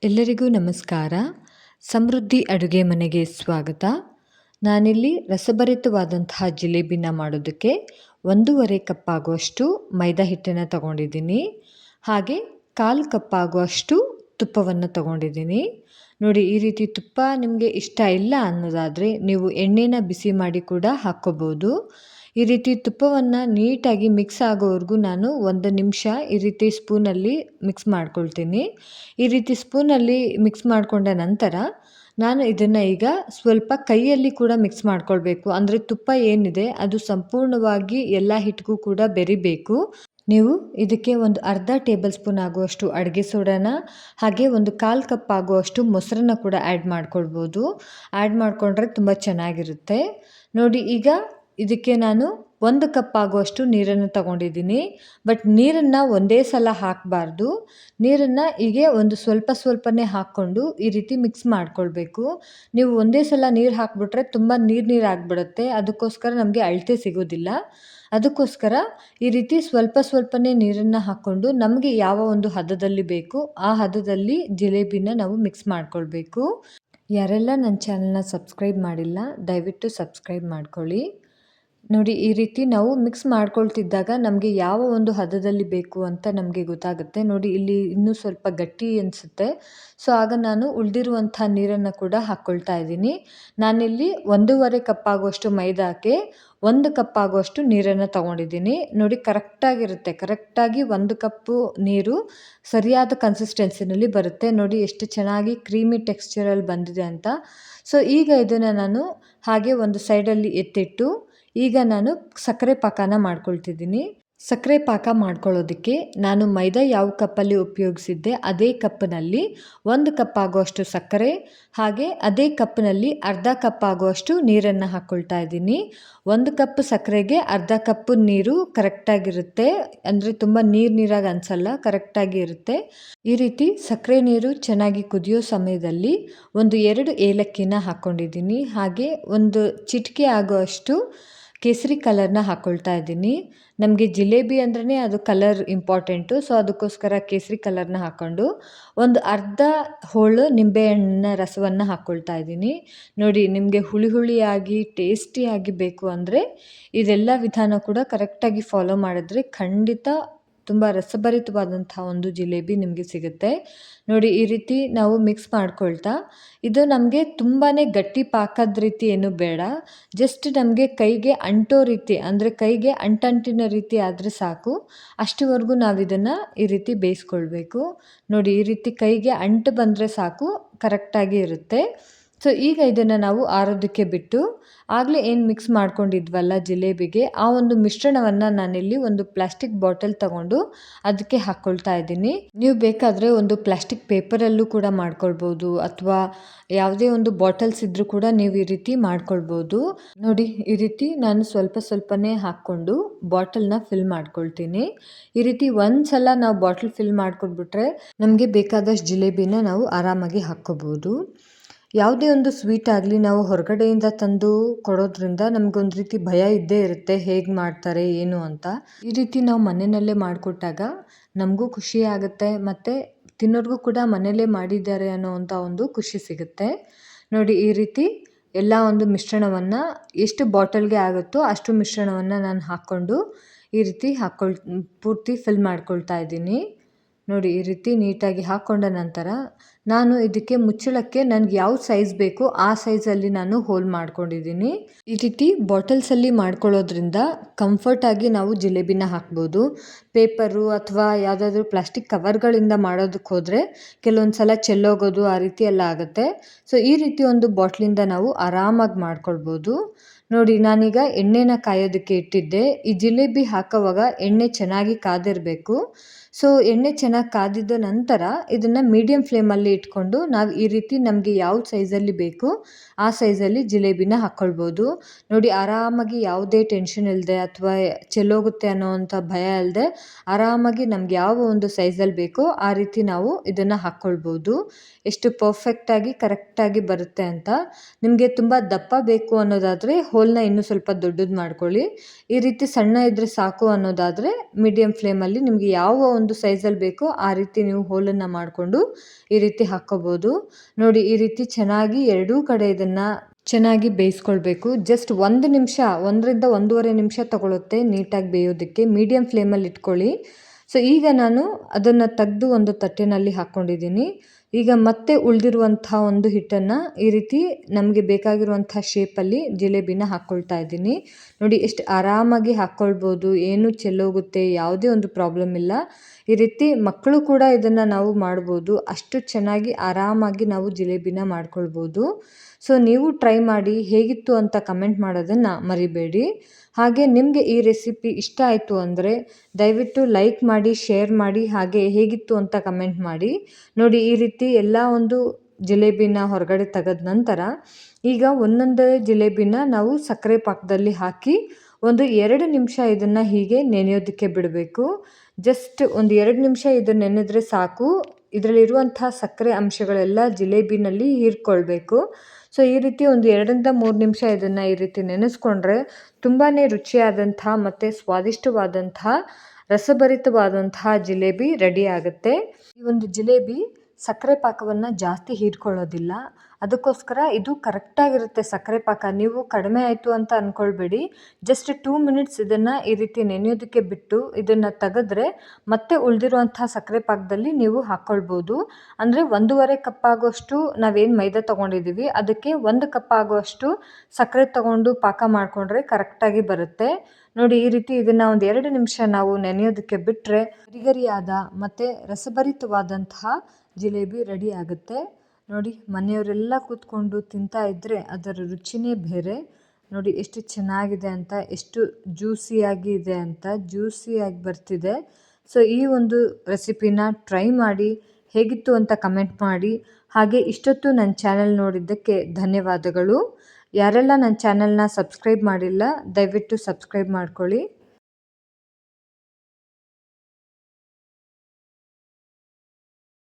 ಎಲ್ಲರಿಗೂ ನಮಸ್ಕಾರ. ಸಮೃದ್ಧಿ ಅಡುಗೆ ಮನೆಗೆ ಸ್ವಾಗತ. ನಾನಿಲ್ಲಿ ರಸಭರಿತವಾದಂತಹ ಜಿಲೇಬಿನ ಮಾಡೋದಕ್ಕೆ 1.5 ಕಪ್ ಆಗುವಷ್ಟು ಮೈದಾ ಹಿಟ್ಟನ್ನು ತಗೊಂಡಿದ್ದೀನಿ. ಹಾಗೆ 1/4 ಕಪ್ ಆಗುವಷ್ಟು ತುಪ್ಪವನ್ನು ತಗೊಂಡಿದ್ದೀನಿ. ನೋಡಿ, ಈ ರೀತಿ ತುಪ್ಪ ನಿಮಗೆ ಇಷ್ಟ ಇಲ್ಲ ಅನ್ನೋದಾದರೆ ನೀವು ಎಣ್ಣೆನ ಬಿಸಿ ಮಾಡಿ ಕೂಡ ಹಾಕ್ಕೋಬೋದು. ಈ ರೀತಿ ತುಪ್ಪವನ್ನು ನೀಟಾಗಿ ಮಿಕ್ಸ್ ಆಗೋವರೆಗೂ ನಾನು 1 ನಿಮಿಷ ಈ ರೀತಿ ಸ್ಪೂನಲ್ಲಿ ಮಿಕ್ಸ್ ಮಾಡ್ಕೊಳ್ತೀನಿ. ಈ ರೀತಿ ಸ್ಪೂನಲ್ಲಿ ಮಿಕ್ಸ್ ಮಾಡಿಕೊಂಡ ನಂತರ ನಾನು ಇದನ್ನು ಈಗ ಸ್ವಲ್ಪ ಕೈಯಲ್ಲಿ ಕೂಡ ಮಿಕ್ಸ್ ಮಾಡ್ಕೊಳ್ಬೇಕು. ಅಂದರೆ ತುಪ್ಪ ಏನಿದೆ ಅದು ಸಂಪೂರ್ಣವಾಗಿ ಎಲ್ಲ ಹಿಟ್ಟಿಗೂ ಕೂಡ ಬೆರಿಬೇಕು. ನೀವು ಇದಕ್ಕೆ ಒಂದು ಅರ್ಧ ಟೇಬಲ್ ಸ್ಪೂನ್ ಆಗುವಷ್ಟು ಅಡುಗೆ ಸೋಡಾನ ಹಾಗೆ 1/4 ಕಪ್ ಆಗುವಷ್ಟು ಮೊಸರನ್ನ ಕೂಡ ಆ್ಯಡ್ ಮಾಡ್ಕೊಳ್ಬೋದು. ಆ್ಯಡ್ ಮಾಡಿಕೊಂಡ್ರೆ ತುಂಬ ಚೆನ್ನಾಗಿರುತ್ತೆ. ನೋಡಿ, ಈಗ ಇದಕ್ಕೆ ನಾನು 1 ಕಪ್ ಆಗುವಷ್ಟು ನೀರನ್ನು ತಗೊಂಡಿದ್ದೀನಿ. ಬಟ್ ನೀರನ್ನು ಒಂದೇ ಸಲ ಹಾಕಬಾರ್ದು. ನೀರನ್ನು ಹೀಗೆ ಒಂದು ಸ್ವಲ್ಪನೇ ಹಾಕ್ಕೊಂಡು ಈ ರೀತಿ ಮಿಕ್ಸ್ ಮಾಡ್ಕೊಳ್ಬೇಕು. ನೀವು ಒಂದೇ ಸಲ ನೀರು ಹಾಕಿಬಿಟ್ರೆ ತುಂಬ ನೀರು ಆಗಿಬಿಡುತ್ತೆ. ಅದಕ್ಕೋಸ್ಕರ ನಮಗೆ ಅಳತೆ ಸಿಗೋದಿಲ್ಲ. ಅದಕ್ಕೋಸ್ಕರ ಈ ರೀತಿ ಸ್ವಲ್ಪನೇ ನೀರನ್ನು ಹಾಕ್ಕೊಂಡು ನಮಗೆ ಯಾವ ಒಂದು ಹದದಲ್ಲಿ ಬೇಕು ಆ ಹದದಲ್ಲಿ ಜಿಲೇಬಿನ ನಾವು ಮಿಕ್ಸ್ ಮಾಡ್ಕೊಳ್ಬೇಕು. ಯಾರೆಲ್ಲ ನನ್ನ ಚಾನಲ್ನ ಸಬ್ಸ್ಕ್ರೈಬ್ ಮಾಡಿಲ್ಲ ದಯವಿಟ್ಟು ಸಬ್ಸ್ಕ್ರೈಬ್ ಮಾಡ್ಕೊಳ್ಳಿ. ನೋಡಿ, ಈ ರೀತಿ ನಾವು ಮಿಕ್ಸ್ ಮಾಡ್ಕೊಳ್ತಿದ್ದಾಗ ನಮಗೆ ಯಾವ ಒಂದು ಹದದಲ್ಲಿ ಬೇಕು ಅಂತ ನಮಗೆ ಗೊತ್ತಾಗುತ್ತೆ. ನೋಡಿ, ಇಲ್ಲಿ ಇನ್ನೂ ಸ್ವಲ್ಪ ಗಟ್ಟಿ ಅನಿಸುತ್ತೆ. ಸೊ ಆಗ ನಾನು ಉಳಿದಿರುವಂಥ ನೀರನ್ನು ಕೂಡ ಹಾಕ್ಕೊಳ್ತಾ ಇದ್ದೀನಿ. ನಾನಿಲ್ಲಿ 1.5 ಕಪ್ ಆಗುವಷ್ಟು ಮೈದಾಕ್ಕೆ 1 ಕಪ್ ಆಗುವಷ್ಟು ನೀರನ್ನು ತಗೊಂಡಿದ್ದೀನಿ. ನೋಡಿ, ಕರೆಕ್ಟಾಗಿ 1 ಕಪ್ಪು ನೀರು ಸರಿಯಾದ ಕನ್ಸಿಸ್ಟೆನ್ಸಿನಲ್ಲಿ ಬರುತ್ತೆ. ನೋಡಿ ಎಷ್ಟು ಚೆನ್ನಾಗಿ ಕ್ರೀಮಿ ಟೆಕ್ಸ್ಚರಲ್ಲಿ ಬಂದಿದೆ ಅಂತ. ಸೊ ಈಗ ಇದನ್ನು ನಾನು ಹಾಗೆ ಒಂದು ಸೈಡಲ್ಲಿ ಎತ್ತಿಟ್ಟು ಈಗ ನಾನು ಸಕ್ಕರೆ ಪಾಕನ ಮಾಡ್ಕೊಳ್ತಿದ್ದೀನಿ. ಸಕ್ಕರೆ ಪಾಕ ಮಾಡ್ಕೊಳ್ಳೋದಕ್ಕೆ ನಾನು ಮೈದಾ ಯಾವ ಕಪ್ಪಲ್ಲಿ ಉಪಯೋಗಿಸಿದ್ದೆ ಅದೇ ಕಪ್ಪಿನಲ್ಲಿ 1 ಕಪ್ ಆಗುವಷ್ಟು ಸಕ್ಕರೆ ಹಾಗೆ ಅದೇ ಕಪ್ಪಿನಲ್ಲಿ ಅರ್ಧ ಕಪ್ ಆಗುವಷ್ಟು ನೀರನ್ನು ಹಾಕ್ಕೊಳ್ತಾ ಇದ್ದೀನಿ. 1 ಕಪ್ ಸಕ್ಕರೆಗೆ ಅರ್ಧ ಕಪ್ ನೀರು ಕರೆಕ್ಟಾಗಿರುತ್ತೆ. ಅಂದರೆ ತುಂಬ ನೀರಾಗಿ ಅನಿಸಲ್ಲ, ಕರೆಕ್ಟಾಗಿ ಇರುತ್ತೆ. ಈ ರೀತಿ ಸಕ್ಕರೆ ನೀರು ಚೆನ್ನಾಗಿ ಕುದಿಯೋ ಸಮಯದಲ್ಲಿ 2 ಏಲಕ್ಕಿನ ಹಾಕ್ಕೊಂಡಿದ್ದೀನಿ. ಹಾಗೆ 1 ಚಿಟಿಕೆ ಆಗುವಷ್ಟು ಕೇಸರಿ ಕಲರ್ನ ಹಾಕ್ಕೊಳ್ತಾ ಇದ್ದೀನಿ. ನಮಗೆ ಜಿಲೇಬಿ ಅಂದ್ರೇ ಅದು ಕಲರ್ ಇಂಪಾರ್ಟೆಂಟು. ಸೊ ಅದಕ್ಕೋಸ್ಕರ ಕೇಸರಿ ಕಲರ್ನ ಹಾಕ್ಕೊಂಡು ಒಂದು ಅರ್ಧ ಹೋಳು ನಿಂಬೆಹಣ್ಣಿನ ರಸವನ್ನು ಹಾಕ್ಕೊಳ್ತಾ ಇದ್ದೀನಿ. ನೋಡಿ, ನಿಮಗೆ ಹುಳಿಯಾಗಿ ಟೇಸ್ಟಿಯಾಗಿ ಬೇಕು ಅಂದರೆ ಇದೆಲ್ಲ ವಿಧಾನ ಕೂಡ ಕರೆಕ್ಟಾಗಿ ಫಾಲೋ ಮಾಡಿದ್ರೆ ಖಂಡಿತ ತುಂಬ ರಸಭರಿತವಾದಂಥ ಒಂದು ಜಿಲೇಬಿ ನಿಮಗೆ ಸಿಗುತ್ತೆ. ನೋಡಿ, ಈ ರೀತಿ ನಾವು ಮಿಕ್ಸ್ ಮಾಡ್ಕೊಳ್ತಾ ಇದು ನಮಗೆ ತುಂಬಾ ಗಟ್ಟಿ ಪಾಕದ ರೀತಿ ಏನು ಬೇಡ. ಜಸ್ಟ್ ನಮಗೆ ಕೈಗೆ ಅಂಟೋ ರೀತಿ, ಅಂದರೆ ಕೈಗೆ ಅಂಟಿನ ರೀತಿ ಆದರೆ ಸಾಕು. ಅಷ್ಟುವರೆಗೂ ನಾವು ಇದನ್ನು ಈ ರೀತಿ ಬೇಯಿಸ್ಕೊಳ್ಬೇಕು. ನೋಡಿ, ಈ ರೀತಿ ಕೈಗೆ ಅಂಟು ಬಂದರೆ ಸಾಕು, ಕರೆಕ್ಟಾಗಿ ಇರುತ್ತೆ. ಸೊ ಈಗ ಇದನ್ನು ನಾವು ಆರೋದಕ್ಕೆ ಬಿಟ್ಟು ಆಗಲೇ ಏನು ಮಿಕ್ಸ್ ಮಾಡ್ಕೊಂಡಿದ್ವಲ್ಲ ಜಿಲೇಬಿಗೆ ಆ ಒಂದು ಮಿಶ್ರಣವನ್ನು ನಾನಿಲ್ಲಿ ಒಂದು ಪ್ಲಾಸ್ಟಿಕ್ ಬಾಟಲ್ ತಗೊಂಡು ಅದಕ್ಕೆ ಹಾಕ್ಕೊಳ್ತಾ ಇದ್ದೀನಿ. ನೀವು ಬೇಕಾದರೆ ಒಂದು ಪ್ಲಾಸ್ಟಿಕ್ ಪೇಪರಲ್ಲೂ ಕೂಡ ಮಾಡ್ಕೊಳ್ಬೋದು ಅಥವಾ ಯಾವುದೇ ಒಂದು ಬಾಟಲ್ಸ್ ಇದ್ದರೂ ಕೂಡ ನೀವು ಈ ರೀತಿ ಮಾಡ್ಕೊಳ್ಬೋದು. ನೋಡಿ, ಈ ರೀತಿ ನಾನು ಸ್ವಲ್ಪನೇ ಹಾಕ್ಕೊಂಡು ಬಾಟಲ್ನ ಫಿಲ್ ಮಾಡ್ಕೊಳ್ತೀನಿ. ಈ ರೀತಿ ಒಂದು ಸಲ ನಾವು ಬಾಟಲ್ ಫಿಲ್ ಮಾಡ್ಕೊಳ್ಬಿಟ್ರೆ ನಮಗೆ ಬೇಕಾದಷ್ಟು ಜಿಲೇಬಿನ ನಾವು ಆರಾಮಾಗಿ ಹಾಕ್ಕೋಬೋದು. ಯಾವುದೇ ಒಂದು ಸ್ವೀಟ್ ಆಗಲಿ ನಾವು ಹೊರಗಡೆಯಿಂದ ತಂದು ಕೊಡೋದ್ರಿಂದ ನಮಗೊಂದು ರೀತಿ ಭಯ ಇದ್ದೇ ಇರುತ್ತೆ, ಹೇಗೆ ಮಾಡ್ತಾರೆ ಏನು ಅಂತ. ಈ ರೀತಿ ನಾವು ಮನೆಯಲ್ಲೇ ಮಾಡಿಕೊಟ್ಟಾಗ ನಮಗೂ ಖುಷಿ ಆಗುತ್ತೆ ಮತ್ತು ತಿನ್ನೋರ್ಗೂ ಕೂಡ ಮನೆಯಲ್ಲೇ ಮಾಡಿದ್ದಾರೆ ಅನ್ನೋವಂಥ ಒಂದು ಖುಷಿ ಸಿಗುತ್ತೆ. ನೋಡಿ, ಈ ರೀತಿ ಎಲ್ಲ ಒಂದು ಮಿಶ್ರಣವನ್ನು ಎಷ್ಟು ಬಾಟಲ್ಗೆ ಆಗುತ್ತೋ ಅಷ್ಟು ಮಿಶ್ರಣವನ್ನು ನಾನು ಹಾಕ್ಕೊಂಡು ಈ ರೀತಿ ಪೂರ್ತಿ ಫಿಲ್ ಮಾಡ್ಕೊಳ್ತಾ ಇದ್ದೀನಿ. ನೋಡಿ, ಈ ರೀತಿ ನೀಟಾಗಿ ಹಾಕ್ಕೊಂಡ ನಂತರ ನಾನು ಇದಕ್ಕೆ ಮುಚ್ಚಳಕ್ಕೆ ನನಗೆ ಯಾವ ಸೈಜ್ ಬೇಕೋ ಆ ಸೈಜಲ್ಲಿ ನಾನು ಹೋಲ್ ಮಾಡ್ಕೊಂಡಿದ್ದೀನಿ. ಈ ರೀತಿ ಬಾಟಲ್ಸಲ್ಲಿ ಮಾಡ್ಕೊಳ್ಳೋದ್ರಿಂದ ಕಂಫರ್ಟಾಗಿ ನಾವು ಜಿಲೇಬಿನ ಹಾಕ್ಬೋದು. ಪೇಪರು ಅಥವಾ ಯಾವುದಾದ್ರೂ ಪ್ಲಾಸ್ಟಿಕ್ ಕವರ್ಗಳಿಂದ ಮಾಡೋದಕ್ಕೆ ಹೋದರೆ ಕೆಲವೊಂದು ಸಲ ಚೆಲ್ಲೋಗೋದು ಆ ರೀತಿ ಎಲ್ಲ ಆಗುತ್ತೆ. ಸೊ ಈ ರೀತಿ ಒಂದು ಬಾಟ್ಲಿಂದ ನಾವು ಆರಾಮಾಗಿ ಮಾಡ್ಕೊಳ್ಬೋದು. ನೋಡಿ, ನಾನೀಗ ಎಣ್ಣೆನ ಕಾಯೋದಕ್ಕೆ ಇಟ್ಟಿದ್ದೆ. ಈ ಜಿಲೇಬಿ ಹಾಕೋವಾಗ ಎಣ್ಣೆ ಚೆನ್ನಾಗಿ ಕಾದಿರಬೇಕು. ಸೊ ಎಣ್ಣೆ ಚೆನ್ನಾಗಿ ಕಾದಿದ್ದ ನಂತರ ಇದನ್ನು ಮೀಡಿಯಮ್ ಫ್ಲೇಮಲ್ಲಿ ಇಟ್ಕೊಂಡು ನಾವು ಈ ರೀತಿ ನಮಗೆ ಯಾವ ಸೈಜಲ್ಲಿ ಬೇಕು ಆ ಸೈಜಲ್ಲಿ ಜಿಲೇಬಿನ ಹಾಕ್ಕೊಳ್ಬೋದು. ನೋಡಿ, ಆರಾಮಾಗಿ ಯಾವುದೇ ಟೆನ್ಷನ್ ಇಲ್ಲದೆ ಅಥವಾ ಚೆಲ್ಲೋಗುತ್ತೆ ಅನ್ನೋವಂಥ ಭಯ ಇಲ್ಲದೆ ಆರಾಮಾಗಿ ನಮ್ಗೆ ಯಾವ ಒಂದು ಸೈಜಲ್ಲಿ ಬೇಕೋ ಆ ರೀತಿ ನಾವು ಇದನ್ನು ಹಾಕ್ಕೊಳ್ಬೋದು. ಎಷ್ಟು ಪರ್ಫೆಕ್ಟಾಗಿ ಕರೆಕ್ಟಾಗಿ ಬರುತ್ತೆ ಅಂತ. ನಿಮಗೆ ತುಂಬ ದಪ್ಪ ಬೇಕು ಅನ್ನೋದಾದರೆ ಹೋಲ್ನ ಇನ್ನೂ ಸ್ವಲ್ಪ ದೊಡ್ಡದು ಮಾಡ್ಕೊಳ್ಳಿ. ಈ ರೀತಿ ಸಣ್ಣ ಇದ್ದರೆ ಸಾಕು ಅನ್ನೋದಾದರೆ ಮೀಡಿಯಮ್ ಫ್ಲೇಮಲ್ಲಿ ನಿಮಗೆ ಯಾವ ಒಂದು ಸೈಜಲ್ಲಿ ಬೇಕೋ ಆ ರೀತಿ ನೀವು ಹೋಲನ್ನು ಮಾಡಿಕೊಂಡು ಈ ರೀತಿ ಹಾಕ್ಕೋಬೋದು. ನೋಡಿ ಈ ರೀತಿ ಚೆನ್ನಾಗಿ ಎರಡೂ ಕಡೆ ಇದನ್ನು ಚೆನ್ನಾಗಿ ಬೇಯಿಸ್ಕೊಳ್ಬೇಕು. ಜಸ್ಟ್ 1 ನಿಮಿಷ 1ರಿಂದ 1.5 ನಿಮಿಷ ತಗೊಳುತ್ತೆ ನೀಟಾಗಿ ಬೇಯೋದಕ್ಕೆ. ಮೀಡಿಯಮ್ ಫ್ಲೇಮಲ್ಲಿ ಇಟ್ಕೊಳ್ಳಿ. ಸೊ ಈಗ ನಾನು ಅದನ್ನು ತೆಗೆದು ಒಂದು ತಟ್ಟೆನಲ್ಲಿ ಹಾಕ್ಕೊಂಡಿದ್ದೀನಿ. ಈಗ ಮತ್ತೆ ಉಳಿದಿರುವಂಥ ಒಂದು ಹಿಟ್ಟನ್ನು ಈ ರೀತಿ ನಮಗೆ ಬೇಕಾಗಿರುವಂಥ ಶೇಪಲ್ಲಿ ಜಿಲೇಬಿನ ಹಾಕ್ಕೊಳ್ತಾ ಇದ್ದೀನಿ. ನೋಡಿ ಎಷ್ಟು ಆರಾಮಾಗಿ ಹಾಕ್ಕೊಳ್ಬೋದು, ಏನು ಚೆಲ್ಲೋಗುತ್ತೆ, ಯಾವುದೇ ಒಂದು ಪ್ರಾಬ್ಲಮ್ ಇಲ್ಲ. ಈ ರೀತಿ ಮಕ್ಕಳು ಕೂಡ ಇದನ್ನು ನಾವು ಮಾಡ್ಬೋದು. ಅಷ್ಟು ಚೆನ್ನಾಗಿ ಆರಾಮಾಗಿ ನಾವು ಜಿಲೇಬಿನ ಮಾಡ್ಕೊಳ್ಬೋದು. ಸೊ ನೀವು ಟ್ರೈ ಮಾಡಿ, ಹೇಗಿತ್ತು ಅಂತ ಕಮೆಂಟ್ ಮಾಡೋದನ್ನು ಮರಿಬೇಡಿ. ಹಾಗೆ ನಿಮಗೆ ಈ ರೆಸಿಪಿ ಇಷ್ಟ ಆಯಿತು ಅಂದರೆ ದಯವಿಟ್ಟು ಲೈಕ್ ಮಾಡಿ, ಶೇರ್ ಮಾಡಿ, ಹಾಗೆ ಹೇಗಿತ್ತು ಅಂತ ಕಮೆಂಟ್ ಮಾಡಿ. ನೋಡಿ ಈ ರೀತಿ ಎಲ್ಲ ಒಂದು ಜಿಲೇಬಿನ ಹೊರಗಡೆ ತೆಗೆದ ನಂತರ ಈಗ ಒಂದೊಂದೇ ಜಿಲೇಬಿನ ನಾವು ಸಕ್ಕರೆ ಪಾಕದಲ್ಲಿ ಹಾಕಿ ಒಂದು 2 ನಿಮಿಷ ಇದನ್ನು ಹೀಗೆ ನೆನೆಯೋದಕ್ಕೆ ಬಿಡಬೇಕು. ಜಸ್ಟ್ ಒಂದು 2 ನಿಮಿಷ ಇದನ್ನು ನೆನೆದ್ರೆ ಸಾಕು. ಇದರಲ್ಲಿರುವಂಥ ಸಕ್ಕರೆ ಅಂಶಗಳೆಲ್ಲ ಜಿಲೇಬಿನಲ್ಲಿ ಹೀರ್ಕೊಳ್ಬೇಕು. ಸೊ ಈ ರೀತಿ ಒಂದು 2ರಿಂದ 3 ನಿಮಿಷ ಇದನ್ನು ಈ ರೀತಿ ನೆನೆಸ್ಕೊಂಡ್ರೆ ತುಂಬಾ ರುಚಿಯಾದಂಥ ಮತ್ತು ಸ್ವಾದಿಷ್ಟವಾದಂತಹ ರಸಭರಿತವಾದಂತಹ ಜಿಲೇಬಿ ರೆಡಿ ಆಗುತ್ತೆ. ಈ ಒಂದು ಜಿಲೇಬಿ ಸಕ್ಕರೆ ಪಾಕವನ್ನು ಜಾಸ್ತಿ ಹೀರ್ಕೊಳ್ಳೋದಿಲ್ಲ, ಅದಕ್ಕೋಸ್ಕರ ಇದು ಕರೆಕ್ಟಾಗಿರುತ್ತೆ ಸಕ್ಕರೆ ಪಾಕ. ನೀವು ಕಡಿಮೆ ಆಯಿತು ಅಂತ ಅಂದ್ಕೊಳ್ಬೇಡಿ. ಜಸ್ಟ್ 2 ಮಿನಿಟ್ಸ್ ಇದನ್ನು ಈ ರೀತಿ ನೆನೆಯೋದಕ್ಕೆ ಬಿಟ್ಟು ಇದನ್ನು ತೆಗೆದ್ರೆ ಮತ್ತೆ ಉಳಿದಿರುವಂಥ ಸಕ್ಕರೆ ಪಾಕದಲ್ಲಿ ನೀವು ಹಾಕ್ಕೊಳ್ಬೋದು. ಅಂದರೆ 1.5 ಕಪ್ ಆಗುವಷ್ಟು ನಾವೇನು ಮೈದಾ ತೊಗೊಂಡಿದ್ದೀವಿ ಅದಕ್ಕೆ 1 ಕಪ್ ಆಗುವಷ್ಟು ಸಕ್ಕರೆ ತೊಗೊಂಡು ಪಾಕ ಮಾಡಿಕೊಂಡ್ರೆ ಕರೆಕ್ಟಾಗಿ ಬರುತ್ತೆ. ನೋಡಿ ಈ ರೀತಿ ಇದನ್ನು ಒಂದು 2 ನಿಮಿಷ ನಾವು ನೆನೆಯೋದಕ್ಕೆ ಬಿಟ್ಟರೆ ಗರಿಗರಿಯಾದ ಮತ್ತು ರಸಭರಿತವಾದಂತಹ ಜಿಲೇಬಿ ರೆಡಿ ಆಗುತ್ತೆ. ನೋಡಿ ಮನೆಯವರೆಲ್ಲ ಕೂತ್ಕೊಂಡು ತಿಂತಾ ಇದ್ದರೆ ಅದರ ರುಚಿನೇ ಬೇರೆ. ನೋಡಿ ಎಷ್ಟು ಚೆನ್ನಾಗಿದೆ ಅಂತ, ಎಷ್ಟು ಜ್ಯೂಸಿಯಾಗಿ ಇದೆ ಅಂತ, ಜ್ಯೂಸಿಯಾಗಿ ಬರ್ತಿದೆ. ಸೊ ಈ ಒಂದು ರೆಸಿಪಿನ ಟ್ರೈ ಮಾಡಿ, ಹೇಗಿತ್ತು ಅಂತ ಕಮೆಂಟ್ ಮಾಡಿ. ಹಾಗೆ ಇಷ್ಟೊತ್ತು ನನ್ನ ಚಾನೆಲ್ ನೋಡಿದ್ದಕ್ಕೆ ಧನ್ಯವಾದಗಳು. ಯಾರೆಲ್ಲ ನನ್ನ ಚಾನೆಲ್ನ ಸಬ್ಸ್ಕ್ರೈಬ್ ಮಾಡಿಲ್ಲ ದಯವಿಟ್ಟು ಸಬ್ಸ್ಕ್ರೈಬ್ ಮಾಡ್ಕೊಳ್ಳಿ.